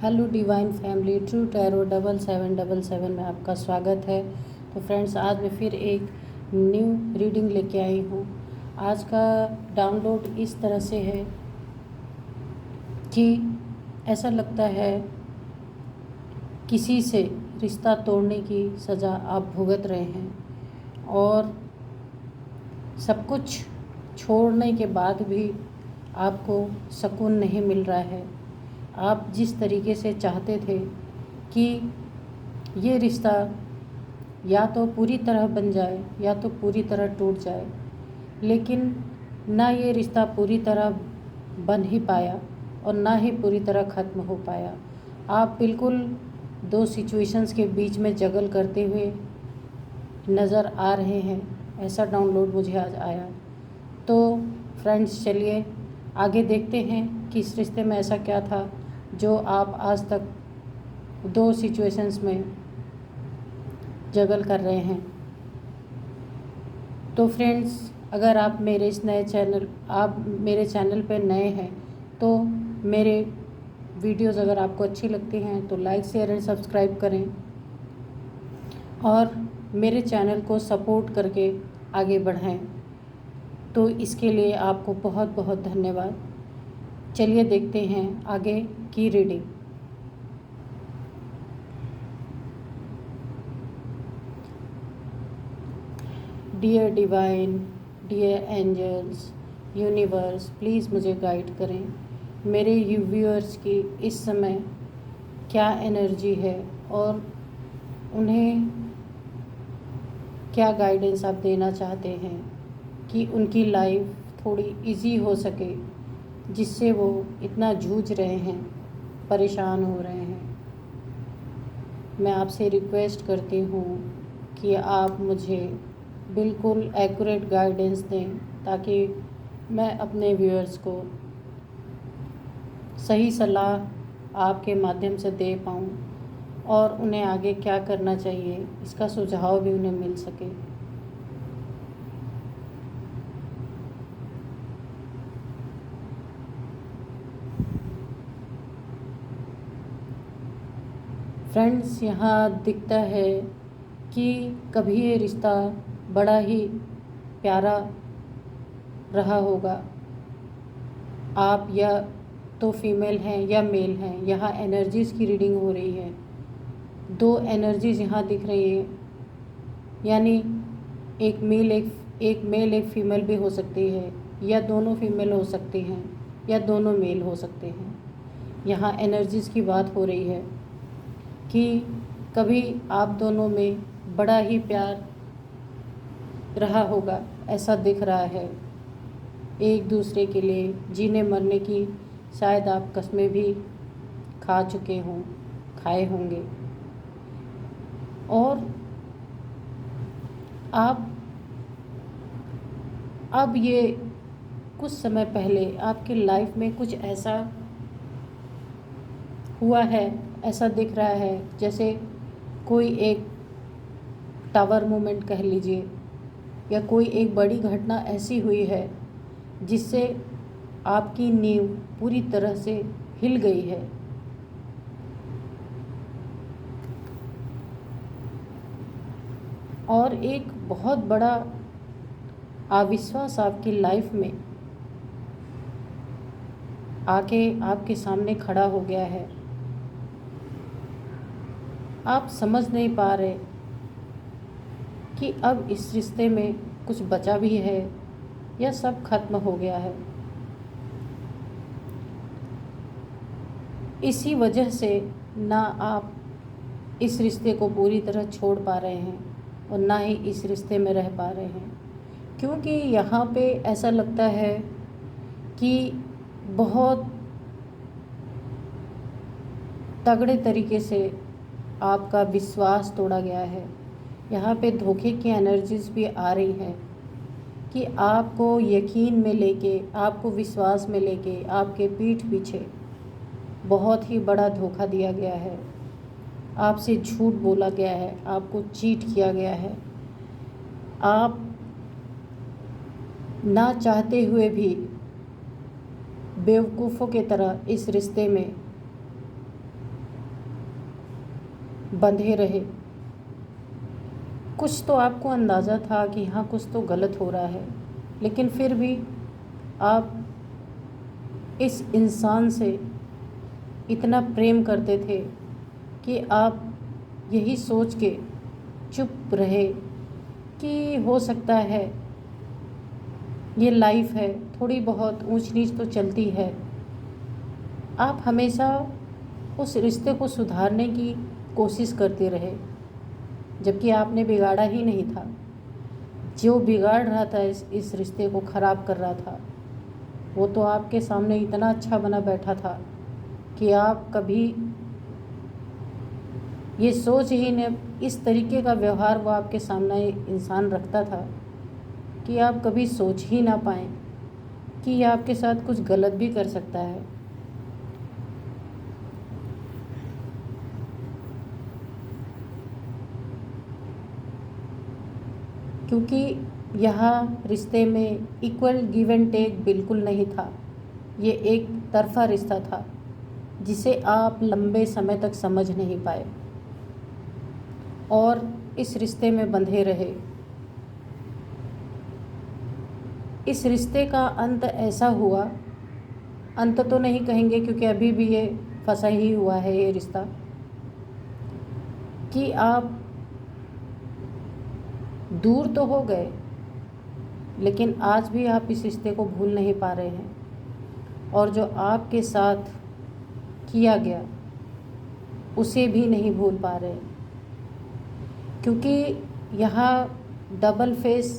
Hello divine family, true tarot 7777 में आपका स्वागत है। तो फ्रेंड्स, आज मैं फिर एक न्यू रीडिंग लेके आई हूँ। आज का डाउनलोड इस तरह से है कि ऐसा लगता है किसी से रिश्ता तोड़ने की सज़ा आप भुगत रहे हैं और सब कुछ छोड़ने के बाद भी आपको सुकून नहीं मिल रहा है। आप जिस तरीके से चाहते थे कि ये रिश्ता या तो पूरी तरह बन जाए या तो पूरी तरह टूट जाए, लेकिन ना ये रिश्ता पूरी तरह बन ही पाया और ना ही पूरी तरह ख़त्म हो पाया। आप बिल्कुल दो सिचुएशंस के बीच में जगल करते हुए नज़र आ रहे हैं। ऐसा डाउनलोड मुझे आज आया। तो फ्रेंड्स, चलिए आगे देखते हैं कि इस रिश्ते में ऐसा क्या था जो आप आज तक दो सिचुएशंस में जगल कर रहे हैं। तो फ्रेंड्स, अगर आप मेरे चैनल पर नए हैं तो मेरे वीडियोस अगर आपको अच्छी लगती हैं तो लाइक शेयर एंड सब्सक्राइब करें और मेरे चैनल को सपोर्ट करके आगे बढ़ाएं। तो इसके लिए आपको बहुत बहुत धन्यवाद। चलिए देखते हैं आगे की reading. Dear divine, dear angels, universe, please मुझे गाइड करें। मेरे व्यूअर्स की इस समय क्या एनर्जी है और उन्हें क्या गाइडेंस आप देना चाहते हैं कि उनकी लाइफ थोड़ी इजी हो सके, जिससे वो इतना जूझ रहे हैं, परेशान हो रहे हैं। मैं आपसे रिक्वेस्ट करती हूँ कि आप मुझे बिल्कुल एक्यूरेट गाइडेंस दें ताकि मैं अपने व्यूअर्स को सही सलाह आपके माध्यम से दे पाऊँ और उन्हें आगे क्या करना चाहिए इसका सुझाव भी उन्हें मिल सके। फ्रेंड्स, यहाँ दिखता है कि कभी ये रिश्ता बड़ा ही प्यारा रहा होगा। आप या तो फीमेल हैं या मेल हैं। यहाँ एनर्जीज़ की रीडिंग हो रही है। दो एनर्जीज़ यहाँ दिख रही हैं, यानी एक मेल एक फीमेल भी हो सकती है, या दोनों फीमेल हो सकती हैं या दोनों मेल हो सकते हैं। यहाँ एनर्जीज़ की बात हो रही है कि कभी आप दोनों में बड़ा ही प्यार रहा होगा, ऐसा दिख रहा है। एक दूसरे के लिए जीने मरने की शायद आप कस्में भी खा चुके हों, खाए होंगे। और आप अब ये कुछ समय पहले आपकी लाइफ में कुछ ऐसा हुआ है, ऐसा दिख रहा है जैसे कोई एक टावर मूवमेंट कह लीजिए, या कोई एक बड़ी घटना ऐसी हुई है जिससे आपकी नींव पूरी तरह से हिल गई है। और एक बहुत बड़ा अविश्वास आपकी लाइफ में आके आपके सामने खड़ा हो गया है। आप समझ नहीं पा रहे कि अब इस रिश्ते में कुछ बचा भी है या सब खत्म हो गया है। इसी वजह से ना आप इस रिश्ते को पूरी तरह छोड़ पा रहे हैं और ना ही इस रिश्ते में रह पा रहे हैं, क्योंकि यहाँ पे ऐसा लगता है कि बहुत तगड़े तरीके से आपका विश्वास तोड़ा गया है। यहाँ पे धोखे की एनर्जीज़ भी आ रही हैं कि आपको यकीन में लेके, आपको विश्वास में लेके आपके पीठ पीछे बहुत ही बड़ा धोखा दिया गया है। आपसे झूठ बोला गया है, आपको चीट किया गया है। आप ना चाहते हुए भी बेवकूफ़ों की तरह इस रिश्ते में बंधे रहे। कुछ तो आपको अंदाज़ा था कि हाँ कुछ तो गलत हो रहा है, लेकिन फिर भी आप इस इंसान से इतना प्रेम करते थे कि आप यही सोच के चुप रहे कि हो सकता है ये लाइफ है, थोड़ी बहुत ऊंच नीच तो चलती है। आप हमेशा उस रिश्ते को सुधारने की कोशिश करते रहे, जबकि आपने बिगाड़ा ही नहीं था। जो बिगाड़ रहा था, इस रिश्ते को ख़राब कर रहा था, वो तो आपके सामने इतना अच्छा बना बैठा था कि आप कभी ये सोच ही न, इस तरीके का व्यवहार वो आपके सामने इंसान रखता था कि आप कभी सोच ही ना पाएँ कि ये आपके साथ कुछ गलत भी कर सकता है। क्योंकि यहाँ रिश्ते में इक्वल गिव एंड टेक बिल्कुल नहीं था। ये एक तरफा रिश्ता था जिसे आप लंबे समय तक समझ नहीं पाए और इस रिश्ते में बंधे रहे। इस रिश्ते का अंत ऐसा हुआ, अंत तो नहीं कहेंगे क्योंकि अभी भी ये फंसा ही हुआ है ये रिश्ता, कि आप दूर तो हो गए लेकिन आज भी आप इस रिश्ते को भूल नहीं पा रहे हैं, और जो आपके साथ किया गया उसे भी नहीं भूल पा रहे, क्योंकि यहाँ डबल फेस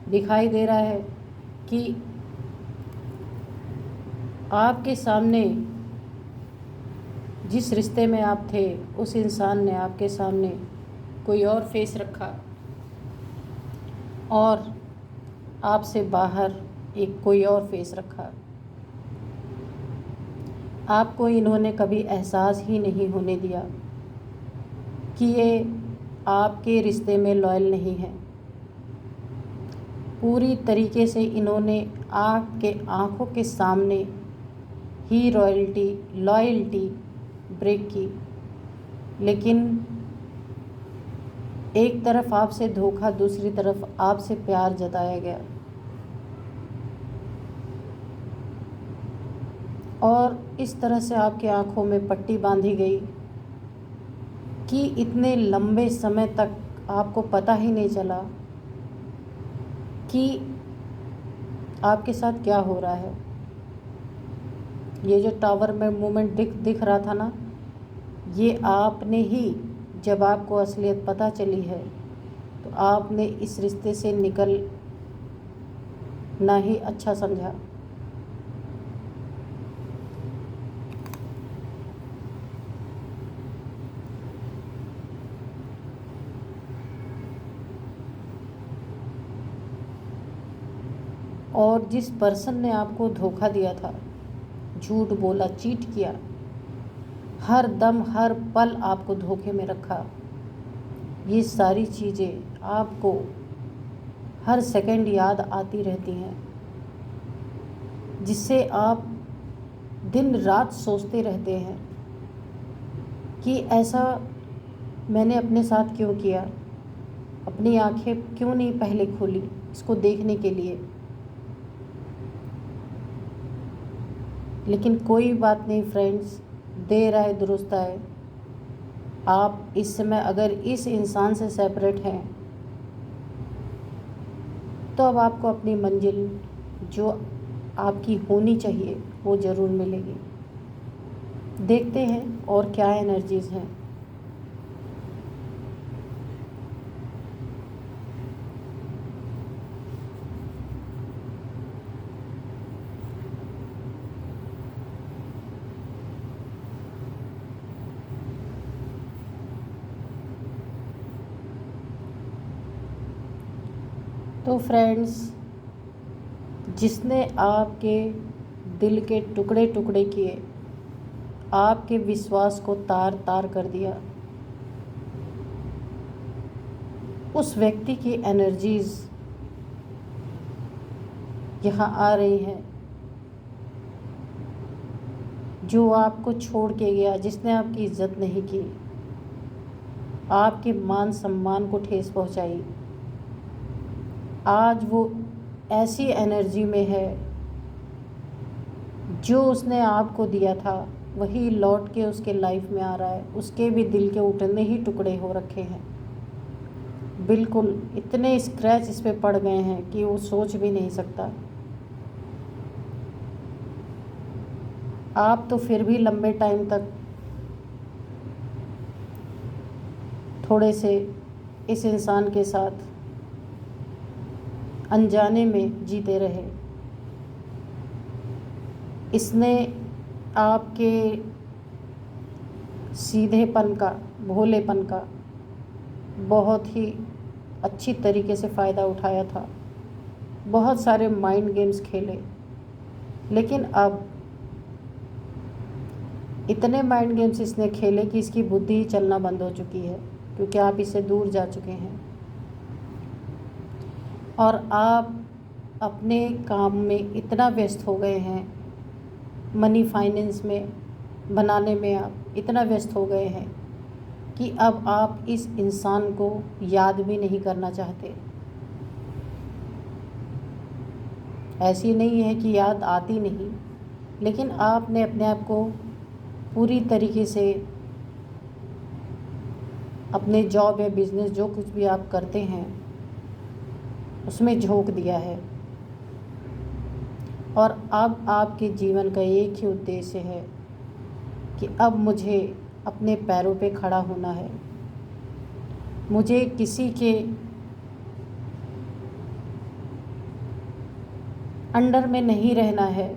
दिखाई दे रहा है कि आपके सामने जिस रिश्ते में आप थे उस इंसान ने आपके सामने कोई और फेस रखा और आपसे बाहर एक कोई और फेस रखा। आपको इन्होंने कभी एहसास ही नहीं होने दिया कि ये आपके रिश्ते में लॉयल नहीं है। पूरी तरीके से इन्होंने आपके आँखों के सामने ही लॉयल्टी ब्रेक की, लेकिन एक तरफ आपसे धोखा, दूसरी तरफ आपसे प्यार जताया गया, और इस तरह से आपकी आँखों में पट्टी बांधी गई कि इतने लंबे समय तक आपको पता ही नहीं चला कि आपके साथ क्या हो रहा है। ये जो टावर में मूवमेंट दिख रहा था ना, ये आपने ही, जब आपको असलियत पता चली है तो आपने इस रिश्ते से निकलना ही अच्छा समझा। और जिस पर्सन ने आपको धोखा दिया था, झूठ बोला, चीट किया, हर दम हर पल आपको धोखे में रखा, ये सारी चीज़ें आपको हर सेकंड याद आती रहती हैं, जिससे आप दिन रात सोचते रहते हैं कि ऐसा मैंने अपने साथ क्यों किया, अपनी आंखें क्यों नहीं पहले खोली इसको देखने के लिए। लेकिन कोई बात नहीं फ्रेंड्स, देर आए दुरुस्त आए। आप इस समय अगर इस इंसान से सेपरेट हैं तो अब आपको अपनी मंजिल जो आपकी होनी चाहिए वो ज़रूर मिलेगी। देखते हैं और क्या एनर्जीज़ हैं। तो फ्रेंड्स, जिसने आपके दिल के टुकड़े टुकड़े किए, आपके विश्वास को तार तार कर दिया, उस व्यक्ति की एनर्जीज़ यहाँ आ रही हैं, जो आपको छोड़ के गया, जिसने आपकी इज्जत नहीं की, आपके मान सम्मान को ठेस पहुंचाई। आज वो ऐसी एनर्जी में है, जो उसने आपको दिया था वही लौट के उसके लाइफ में आ रहा है। उसके भी दिल के उतने ही टुकड़े हो रखे हैं, बिल्कुल इतने स्क्रैच इस पे पड़ गए हैं कि वो सोच भी नहीं सकता। आप तो फिर भी लंबे टाइम तक थोड़े से इस इंसान के साथ अनजाने में जीते रहे। इसने आपके सीधेपन का, भोलेपन का बहुत ही अच्छी तरीके से फ़ायदा उठाया था। बहुत सारे माइंड गेम्स खेले, लेकिन अब इतने माइंड गेम्स इसने खेले कि इसकी बुद्धि ही चलना बंद हो चुकी है, क्योंकि आप इससे दूर जा चुके हैं और आप अपने काम में इतना व्यस्त हो गए हैं, मनी फाइनेंस में बनाने में आप इतना व्यस्त हो गए हैं कि अब आप इस इंसान को याद भी नहीं करना चाहते। ऐसी नहीं है कि याद आती नहीं, लेकिन आपने अपने आप को पूरी तरीके से अपने जॉब या बिज़नेस जो कुछ भी आप करते हैं उसमें झोंक दिया है। और अब आपके जीवन का एक ही उद्देश्य है कि अब मुझे अपने पैरों पे खड़ा होना है। मुझे किसी के अंडर में नहीं रहना है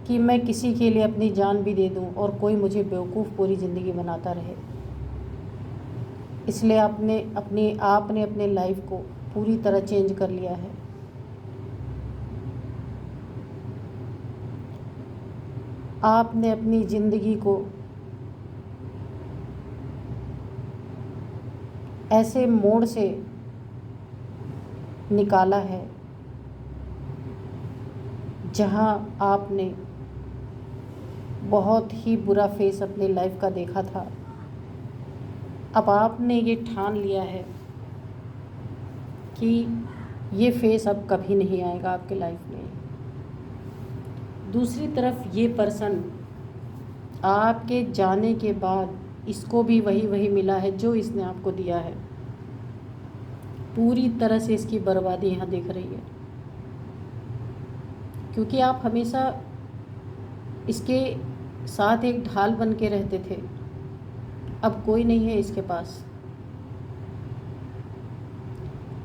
कि मैं किसी के लिए अपनी जान भी दे दूं और कोई मुझे बेवकूफ़ पूरी ज़िंदगी बनाता रहे। इसलिए आपने अपने लाइफ को पूरी तरह चेंज कर लिया है। आपने अपनी ज़िंदगी को ऐसे मोड़ से निकाला है जहां आपने बहुत ही बुरा फेस अपनी लाइफ का देखा था। अब आपने ये ठान लिया है कि ये फेस अब कभी नहीं आएगा आपके लाइफ में। दूसरी तरफ ये पर्सन आपके जाने के बाद इसको भी वही मिला है जो इसने आपको दिया है। पूरी तरह से इसकी बर्बादी यहाँ दिख रही है, क्योंकि आप हमेशा इसके साथ एक ढाल बन के रहते थे। अब कोई नहीं है इसके पास।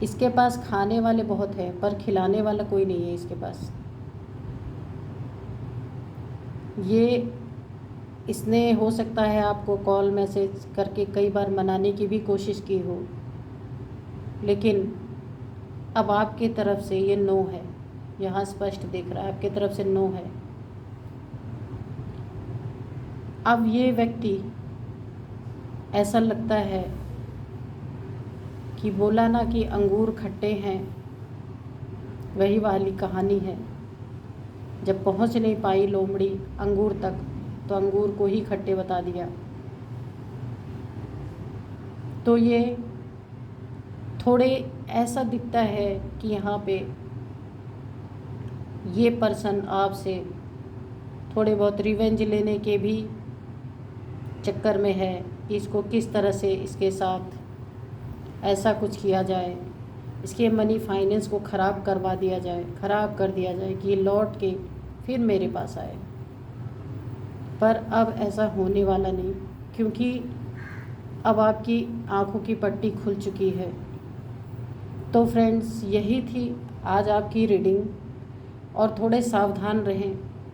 इसके पास खाने वाले बहुत हैं, पर खिलाने वाला कोई नहीं है इसके पास। इसने हो सकता है आपको कॉल मैसेज करके कई बार मनाने की भी कोशिश की हो, लेकिन अब आपकी तरफ से ये नो है। यहाँ स्पष्ट दिख रहा है आपकी तरफ से नो है। अब ये व्यक्ति ऐसा लगता है कि बोला ना कि अंगूर खट्टे हैं, वही वाली कहानी है। जब पहुंच नहीं पाई लोमड़ी अंगूर तक, तो अंगूर को ही खट्टे बता दिया। तो ये थोड़े ऐसा दिखता है कि यहाँ पे ये पर्सन आपसे थोड़े बहुत रिवेंज लेने के भी चक्कर में है कि इसको किस तरह से इसके साथ ऐसा कुछ किया जाए, इसके मनी फाइनेंस को ख़राब करवा दिया जाए, ख़राब कर दिया जाए कि ये लौट के फिर मेरे पास आए। पर अब ऐसा होने वाला नहीं, क्योंकि अब आपकी आंखों की पट्टी खुल चुकी है। तो फ्रेंड्स, यही थी आज आपकी रीडिंग। और थोड़े सावधान रहें,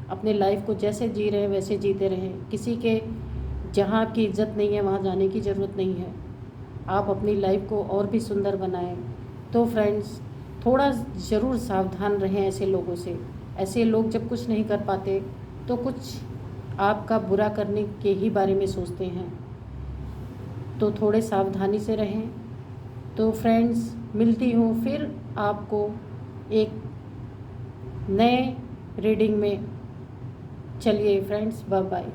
अपने लाइफ को जैसे जी रहे हैं वैसे जीते रहें। किसी के जहाँ आपकी इज्जत नहीं है वहाँ जाने की ज़रूरत नहीं है। आप अपनी लाइफ को और भी सुंदर बनाएं। तो फ्रेंड्स, थोड़ा ज़रूर सावधान रहें ऐसे लोगों से। ऐसे लोग जब कुछ नहीं कर पाते तो कुछ आपका बुरा करने के ही बारे में सोचते हैं, तो थोड़े सावधानी से रहें। तो फ्रेंड्स, मिलती हूँ फिर आपको एक नए रीडिंग में। चलिए फ्रेंड्स, बाय बाय।